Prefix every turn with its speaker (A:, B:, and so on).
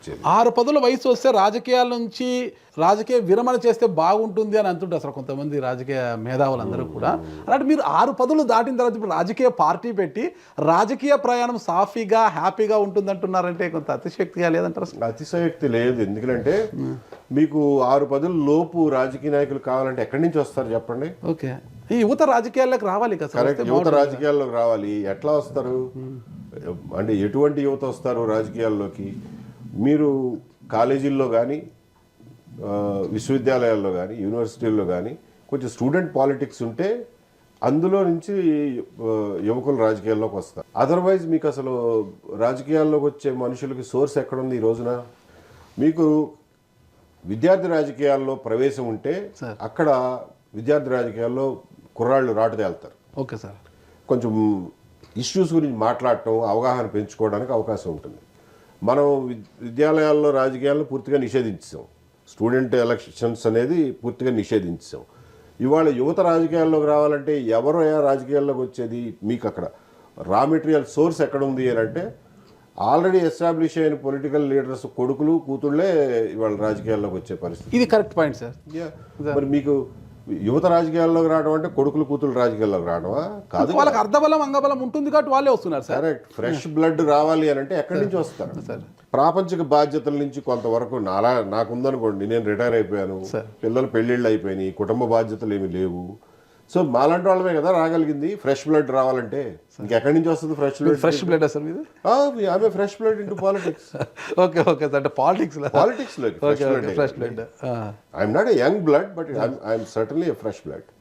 A: వచ్చేది.
B: 6 పదుల వయసు వస్తే రాజకీయాల నుంచి రాజకీయ విరమణ చేస్తే బాగుంటుంది అని అంటుంటారు అసలు కొంతమంది రాజకీయ మేధావులందరూ కూడా. అలాంటి మీరు 6 పదులు దాటిన తర్వాత ఇప్పుడు రాజకీయ పార్టీ పెట్టి రాజకీయ ప్రయాణం సాఫీగా హ్యాపీగా ఉంటుంది అంటున్నారంటే కొంత అతిశక్తిగా లేదంటారు అసలు?
A: అతిశయోక్తి లేదు. ఎందుకంటే మీకు 6 పదుల లోపు రాజకీయ నాయకులు కావాలంటే ఎక్కడి నుంచి వస్తారు చెప్పండి?
B: ఓకే, ఈ యువత రాజకీయాల్లోకి రావాలి కదా సార్.
A: కరెక్ట్, యువత రాజకీయాల్లోకి రావాలి. ఎట్లా వస్తారు అంటే ఎటువంటి యువత వస్తారు రాజకీయాల్లోకి? మీరు కాలేజీల్లో కానీ విశ్వవిద్యాలయాల్లో కానీ యూనివర్సిటీల్లో కానీ కొంచెం స్టూడెంట్ పాలిటిక్స్ ఉంటే అందులో నుంచి యువకులు రాజకీయాల్లోకి వస్తారు. అదర్వైజ్ మీకు అసలు రాజకీయాల్లోకి వచ్చే మనుషులకి సోర్స్ ఎక్కడుంది ఈ రోజున? మీకు విద్యార్థి రాజకీయాల్లో ప్రవేశం ఉంటే అక్కడ విద్యార్థి రాజకీయాల్లో కుర్రాళ్ళు రాటుదేళ్తారు.
B: ఓకే సార్,
A: కొంచెం ఇష్యూస్ గురించి మాట్లాడటం, అవగాహన పెంచుకోవడానికి అవకాశం ఉంటుంది. మనం విద్యాలయాల్లో రాజకీయాలను పూర్తిగా నిషేధించాం. స్టూడెంట్ ఎలక్షన్స్ అనేది పూర్తిగా నిషేధించాం. ఇవాళ యువత రాజకీయాల్లోకి రావాలంటే ఎవరు రాజకీయాల్లోకి వచ్చేది? మీకు అక్కడ రా మెటీరియల్ సోర్స్ ఎక్కడ ఉంది అని అంటే ఆల్రెడీ ఎస్టాబ్లిష్ అయిన పొలిటికల్ లీడర్స్ కొడుకులు కూతుళ్లే ఇవాళ రాజకీయాల్లోకి వచ్చే పరిస్థితి.
B: ఇది కరెక్ట్ పాయింట్ సార్.
A: మరి మీకు యువత రాజకీయాల్లోకి రావడం అంటే కొడుకులు కూతురు రాజకీయాల్లోకి రావడమా? కాదు,
B: వాళ్ళకి అర్ధబలం అంగబలం ఉంటుంది కాబట్టి వాళ్ళే వస్తున్నారు సార్.
A: కరెక్ట్. ఫ్రెష్ బ్లడ్ రావాలి అని అంటే ఎక్కడి నుంచి వస్తారు? ప్రాపంచిక బాధ్యతల నుంచి కొంతవరకు నాకుందనుకోండి, నేను రిటైర్ అయిపోయాను, పిల్లల పెళ్లిళ్ళు అయిపోయినాయి, కుటుంబ బాధ్యతలు ఏమి లేవు. సో మాలాంటి వాళ్ళమే కదా రాగలిగింది. ఫ్రెష్ బ్లడ్ రావాలంటే ఇంకెక్కడి నుంచి వస్తుంది ఫ్రెష్ బ్లడ్?
B: ఫ్రెష్ బ్లడ్ అసలు మీది?
A: ఆమె fresh blood into politics.
B: Okay okay sir, అంటే పాలిటిక్స్
A: లోకి fresh blood. I'm not a young blood but I'm certainly a fresh blood.